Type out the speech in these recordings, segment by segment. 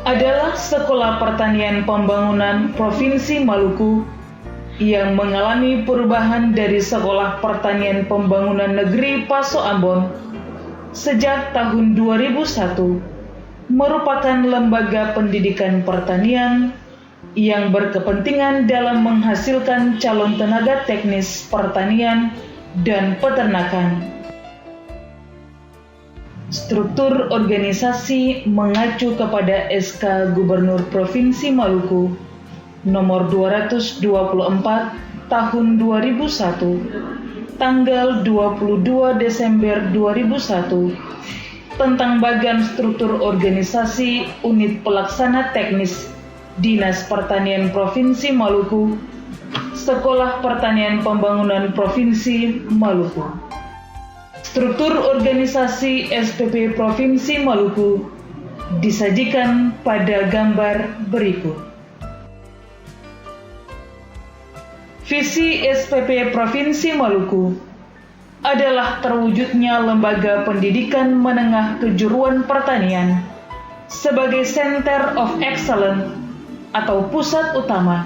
adalah Sekolah Pertanian Pembangunan Provinsi Maluku yang mengalami perubahan dari Sekolah Pertanian Pembangunan Negeri Paso Ambon sejak tahun 2001, merupakan lembaga pendidikan pertanian yang berkepentingan dalam menghasilkan calon tenaga teknis pertanian dan peternakan. Struktur organisasi mengacu kepada SK Gubernur Provinsi Maluku nomor 224 tahun 2001 tanggal 22 Desember 2001 tentang bagan struktur organisasi unit pelaksana teknis Dinas Pertanian Provinsi Maluku, Sekolah Pertanian Pembangunan Provinsi Maluku. Struktur organisasi SPP Provinsi Maluku disajikan pada gambar berikut. Visi SPP Provinsi Maluku adalah terwujudnya lembaga pendidikan menengah kejuruan pertanian sebagai Center of Excellence atau pusat utama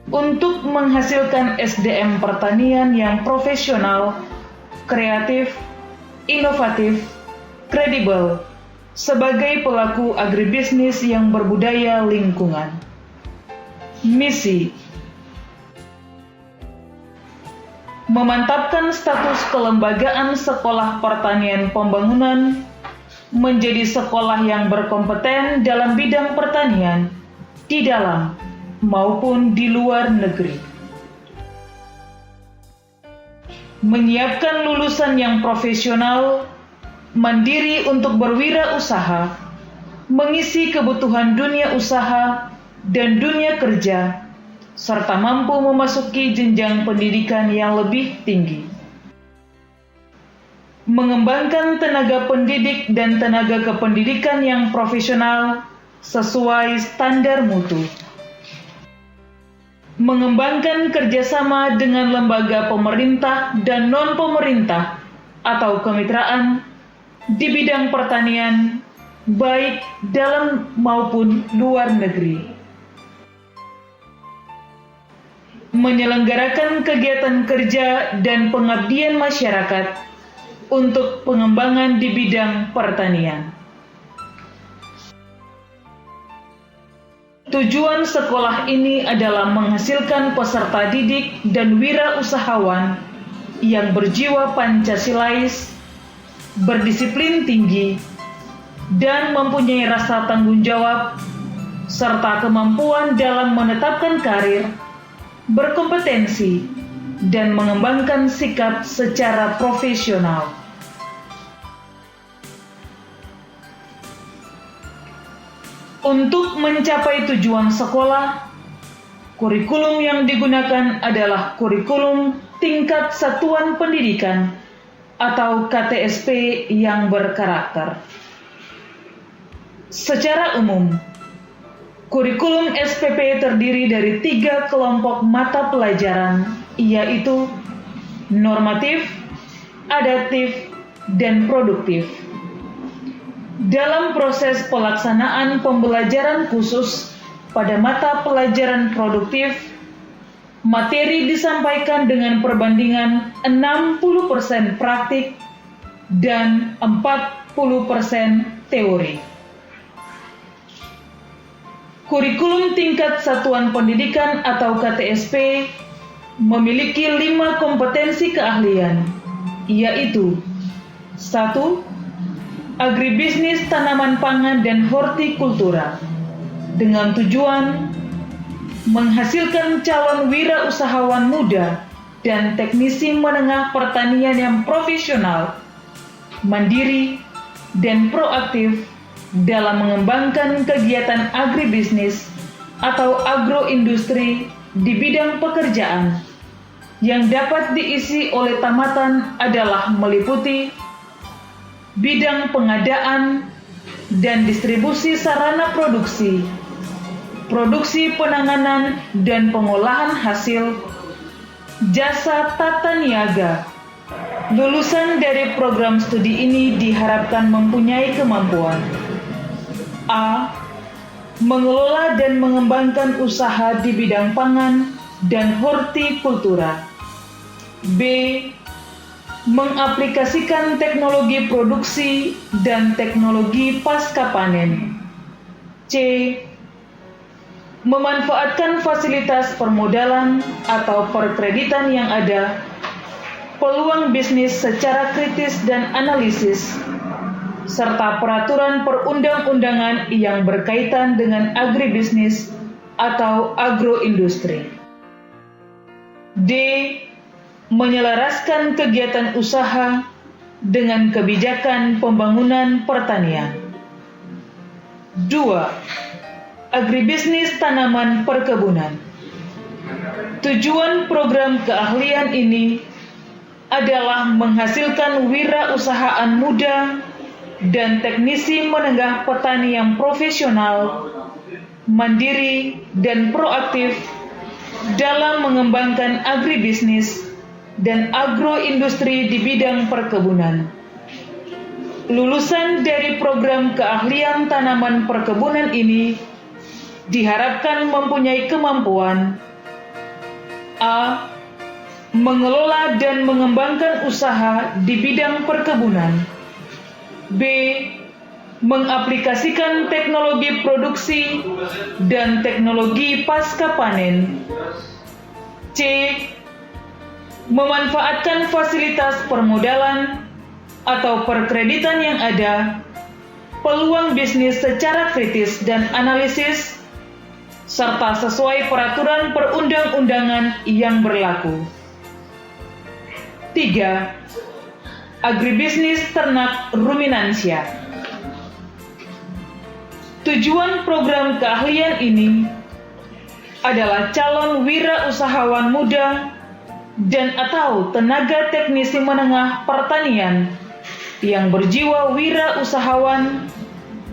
untuk menghasilkan SDM pertanian yang profesional, kreatif, inovatif, kredibel sebagai pelaku agribisnis yang berbudaya lingkungan. Misi: memantapkan status kelembagaan Sekolah Pertanian Pembangunan menjadi sekolah yang berkompeten dalam bidang pertanian di dalam maupun di luar negeri. Menyiapkan lulusan yang profesional, mandiri untuk berwirausaha, mengisi kebutuhan dunia usaha dan dunia kerja, serta mampu memasuki jenjang pendidikan yang lebih tinggi. Mengembangkan tenaga pendidik dan tenaga kependidikan yang profesional sesuai standar mutu. Mengembangkan kerjasama dengan lembaga pemerintah dan non-pemerintah atau kemitraan di bidang pertanian, baik dalam maupun luar negeri. Menyelenggarakan kegiatan kerja dan pengabdian masyarakat untuk pengembangan di bidang pertanian. Tujuan sekolah ini adalah menghasilkan peserta didik dan wirausahawan yang berjiwa Pancasilais, berdisiplin tinggi, dan mempunyai rasa tanggung jawab, serta kemampuan dalam menetapkan karir, berkompetensi, dan mengembangkan sikap secara profesional. Untuk mencapai tujuan sekolah, kurikulum yang digunakan adalah kurikulum tingkat satuan pendidikan atau KTSP yang berkarakter. Secara umum, kurikulum SPP terdiri dari 3 kelompok mata pelajaran, yaitu normatif, adaptif, dan produktif. Dalam proses pelaksanaan pembelajaran khusus pada mata pelajaran produktif, materi disampaikan dengan perbandingan 60% praktik dan 40% teori. Kurikulum tingkat satuan pendidikan atau KTSP memiliki 5 kompetensi keahlian, yaitu 1. Agribisnis tanaman pangan dan hortikultura, dengan tujuan menghasilkan calon wirausahawan muda dan teknisi menengah pertanian yang profesional, mandiri, dan proaktif dalam mengembangkan kegiatan agribisnis atau agroindustri di bidang pekerjaan yang dapat diisi oleh tamatan adalah meliputi bidang pengadaan dan distribusi sarana produksi, produksi penanganan dan pengolahan hasil, jasa tata niaga. Lulusan dari program studi ini diharapkan mempunyai kemampuan: A. mengelola dan mengembangkan usaha di bidang pangan dan hortikultura. B. Mengaplikasikan teknologi produksi dan teknologi pasca panen. C. Memanfaatkan fasilitas permodalan atau perkreditan yang ada, peluang bisnis secara kritis dan analisis, serta peraturan perundang-undangan yang berkaitan dengan agribisnis atau agroindustri. D. Menyelaraskan kegiatan usaha dengan kebijakan pembangunan pertanian. 2. Agribisnis tanaman perkebunan. Tujuan program keahlian ini adalah menghasilkan wirausahaan muda dan teknisi menengah petani yang profesional, mandiri, dan proaktif dalam mengembangkan agribisnis dan agroindustri di bidang perkebunan. Lulusan dari program keahlian tanaman perkebunan ini diharapkan mempunyai kemampuan A. Mengelola dan mengembangkan usaha di bidang perkebunan. B. Mengaplikasikan teknologi produksi dan teknologi pasca panen. C. Memanfaatkan fasilitas permodalan atau perkreditan yang ada, peluang bisnis secara kritis dan analisis, serta sesuai peraturan perundang-undangan yang berlaku. 3. Agribisnis ternak ruminansia. Tujuan program keahlian ini adalah calon wirausahawan muda dan atau tenaga teknisi menengah pertanian yang berjiwa wirausahawan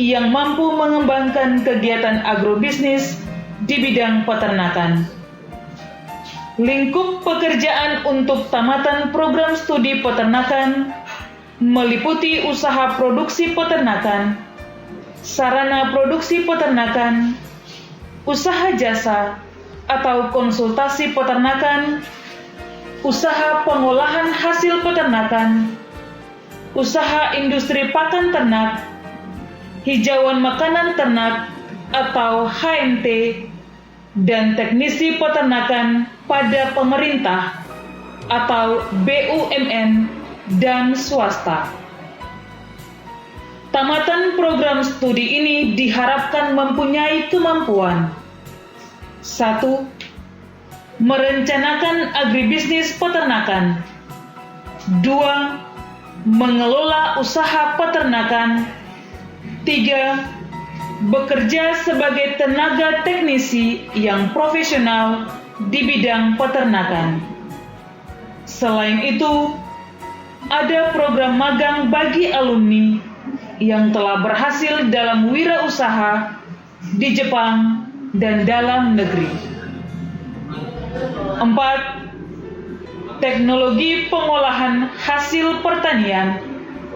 yang mampu mengembangkan kegiatan agrobisnis di bidang peternakan. Lingkup pekerjaan untuk tamatan program studi peternakan meliputi usaha produksi peternakan, sarana produksi peternakan, usaha jasa atau konsultasi peternakan, usaha pengolahan hasil peternakan, usaha industri pakan ternak, hijauan makanan ternak atau HMT, dan teknisi peternakan pada pemerintah atau BUMN dan swasta. Tamatan program studi ini diharapkan mempunyai kemampuan 1. Merencanakan agribisnis peternakan. 2. Mengelola usaha peternakan. 3. Bekerja sebagai tenaga teknisi yang profesional di bidang peternakan. Selain itu, ada program magang bagi alumni yang telah berhasil dalam wirausaha di Jepang dan dalam negeri. 4. Teknologi pengolahan hasil pertanian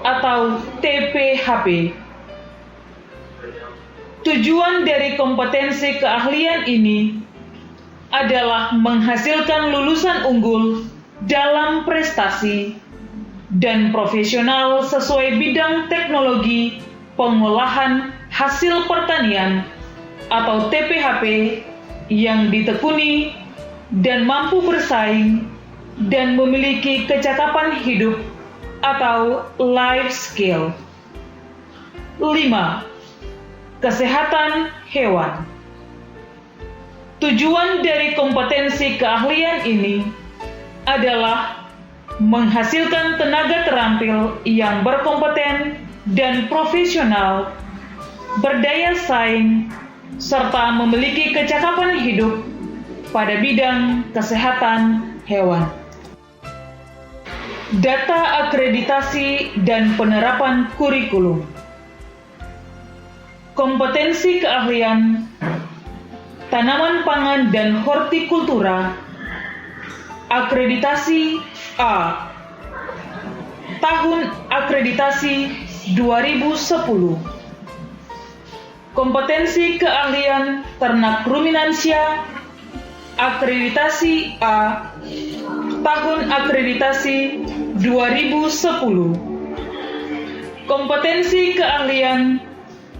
atau TPHP. Tujuan dari kompetensi keahlian ini adalah menghasilkan lulusan unggul dalam prestasi dan profesional sesuai bidang teknologi pengolahan hasil pertanian atau TPHP yang ditekuni dan mampu bersaing dan memiliki kecakapan hidup atau life skill. 5. Kesehatan hewan. Tujuan dari kompetensi keahlian ini adalah menghasilkan tenaga terampil yang berkompeten dan profesional, berdaya saing, serta memiliki kecakapan hidup pada bidang kesehatan hewan. Data akreditasi dan penerapan kurikulum. Kompetensi keahlian tanaman pangan dan hortikultura. Akreditasi A. Tahun akreditasi 2010. Kompetensi keahlian ternak ruminansia, akreditasi A, tahun akreditasi 2010. Kompetensi keahlian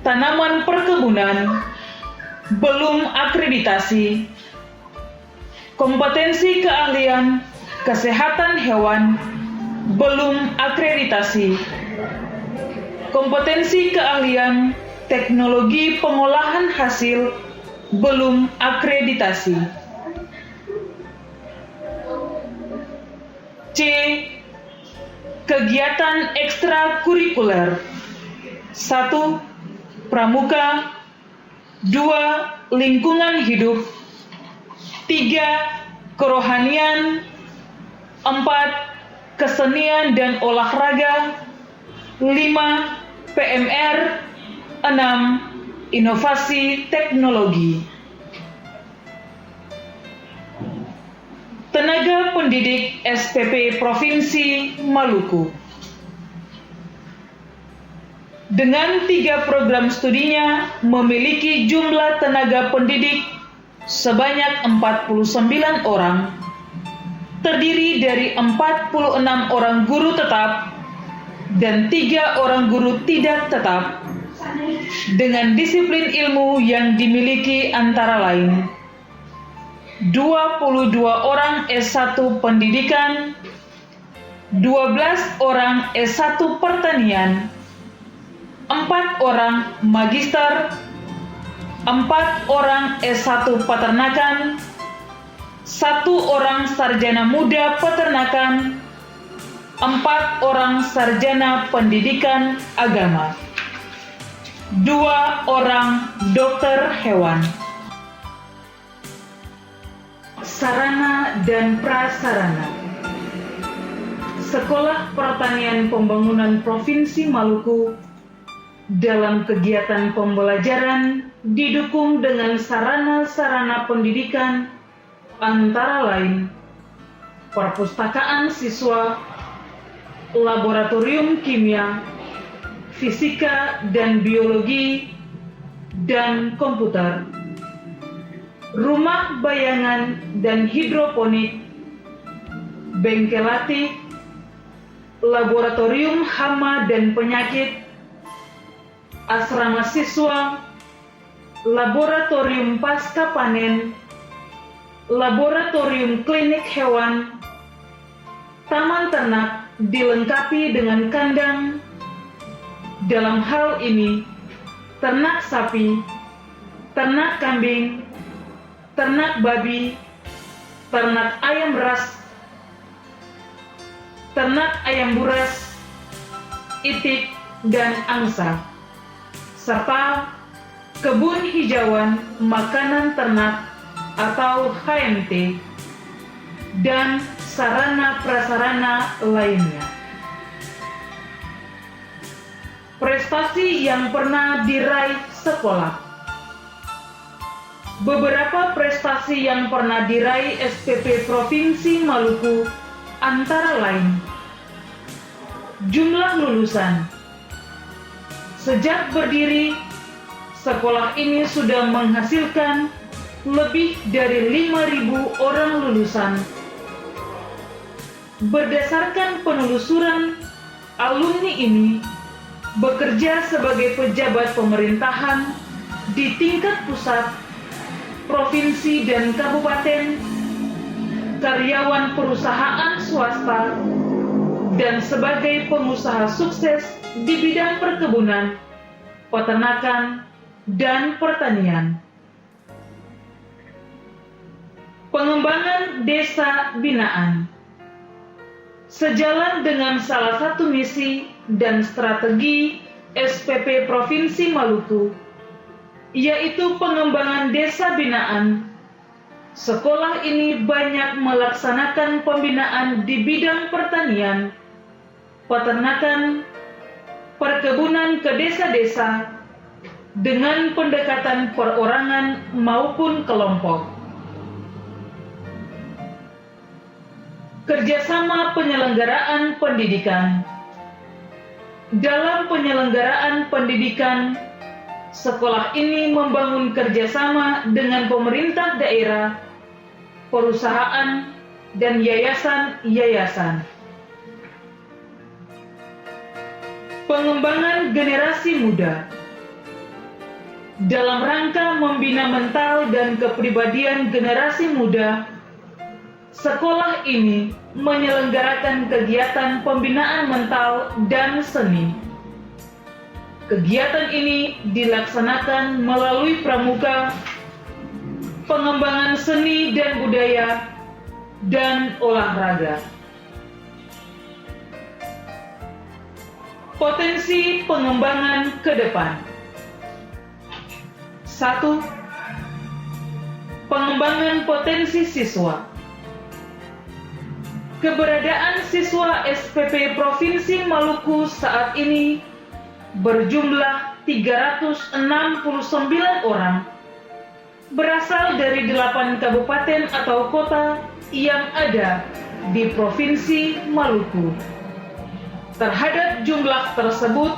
tanaman perkebunan, belum akreditasi. Kompetensi keahlian kesehatan hewan, belum akreditasi. Kompetensi keahlian teknologi pengolahan hasil, belum akreditasi. C. Kegiatan ekstrakurikuler. 1. Pramuka. 2. Lingkungan hidup. 3. Kerohanian. 4. Kesenian dan olahraga. 5. PMR. 6. Inovasi teknologi. Tenaga pendidik SPP Provinsi Maluku. Dengan 3 program studinya memiliki jumlah tenaga pendidik sebanyak 49 orang, terdiri dari 46 orang guru tetap dan 3 orang guru tidak tetap, dengan disiplin ilmu yang dimiliki antara lain 22 orang S1 Pendidikan, 12 orang S1 Pertanian, 4 orang Magister, 4 orang S1 Peternakan, 1 orang Sarjana Muda Peternakan, 4 orang Sarjana Pendidikan Agama, 2 orang dokter hewan. Sarana dan prasarana. Sekolah Pertanian Pembangunan Provinsi Maluku dalam kegiatan pembelajaran didukung dengan sarana-sarana pendidikan antara lain perpustakaan siswa, laboratorium kimia, fisika dan biologi, dan komputer, rumah bayangan dan hidroponik, bengkel latih, laboratorium hama dan penyakit, asrama siswa, laboratorium pasca panen, laboratorium klinik hewan, taman ternak dilengkapi dengan kandang. Dalam hal ini, ternak sapi, ternak kambing, ternak babi, ternak ayam ras, ternak ayam buras, itik, dan angsa, serta kebun hijauan makanan ternak atau HMT, dan sarana-prasarana lainnya. Prestasi yang pernah diraih sekolah. Beberapa prestasi yang pernah diraih SPP Provinsi Maluku antara lain: jumlah lulusan. Sejak berdiri, sekolah ini sudah menghasilkan lebih dari 5.000 orang lulusan. Berdasarkan penelusuran, alumni ini bekerja sebagai pejabat pemerintahan di tingkat pusat, provinsi dan kabupaten, karyawan perusahaan swasta, dan sebagai pengusaha sukses di bidang perkebunan, peternakan, dan pertanian. Pengembangan desa binaan. Sejalan dengan salah satu misi dan strategi SPP Provinsi Maluku, yaitu pengembangan desa binaan, sekolah ini banyak melaksanakan pembinaan di bidang pertanian, peternakan, perkebunan ke desa-desa dengan pendekatan perorangan maupun kelompok. Kerjasama penyelenggaraan pendidikan. Dalam penyelenggaraan pendidikan, Sekolah ini membangun kerjasama dengan pemerintah daerah, perusahaan, dan yayasan-yayasan. Pengembangan generasi muda dalam rangka membina mental dan kepribadian generasi muda, sekolah ini menyelenggarakan kegiatan pembinaan mental dan seni. Kegiatan ini dilaksanakan melalui pramuka, pengembangan seni dan budaya, dan olahraga. Potensi pengembangan ke depan. 1. Pengembangan potensi siswa. Keberadaan siswa SPP Provinsi Maluku saat ini berjumlah 369 orang, berasal dari 8 kabupaten atau kota yang ada di Provinsi Maluku. Terhadap jumlah tersebut,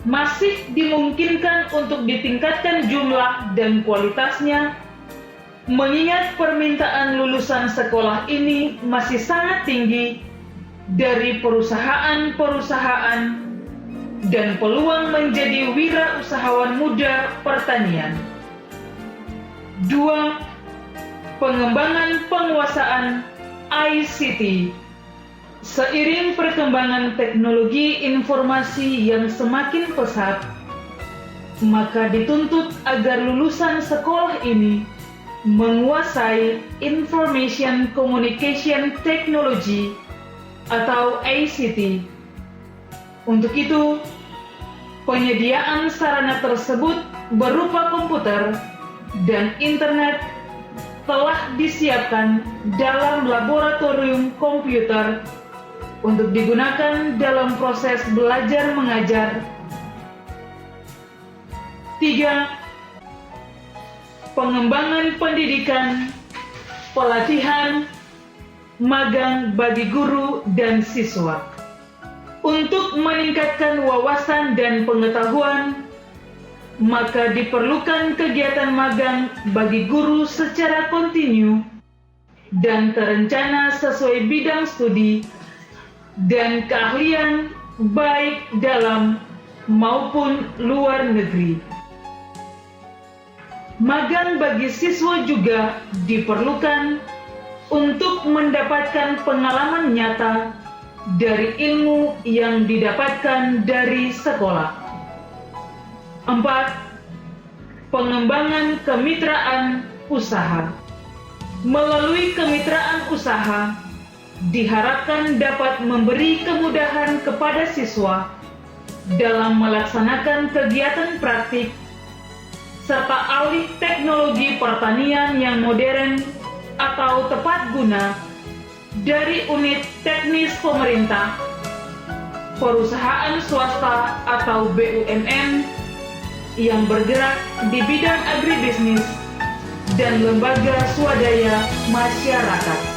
masih dimungkinkan untuk ditingkatkan jumlah dan kualitasnya, mengingat permintaan lulusan sekolah ini masih sangat tinggi dari perusahaan-perusahaan dan peluang menjadi wirausahawan muda pertanian. 2. Pengembangan penguasaan ICT. Seiring perkembangan teknologi informasi yang semakin pesat, maka dituntut agar lulusan sekolah ini menguasai Information Communication Technology atau ICT. Untuk itu, penyediaan sarana tersebut berupa komputer dan internet telah disiapkan dalam laboratorium komputer untuk digunakan dalam proses belajar mengajar. 3. Pengembangan pendidikan, pelatihan, magang bagi guru dan siswa. Untuk meningkatkan wawasan dan pengetahuan, maka diperlukan kegiatan magang bagi guru secara kontinu dan terencana sesuai bidang studi dan keahlian baik dalam maupun luar negeri. Magang bagi siswa juga diperlukan untuk mendapatkan pengalaman nyata dari ilmu yang didapatkan dari sekolah. 4. Pengembangan kemitraan usaha. Melalui kemitraan usaha, diharapkan dapat memberi kemudahan kepada siswa dalam melaksanakan kegiatan praktik serta alih teknologi pertanian yang modern atau tepat guna dari unit teknis pemerintah, perusahaan swasta atau BUMN yang bergerak di bidang agribisnis, dan lembaga swadaya masyarakat.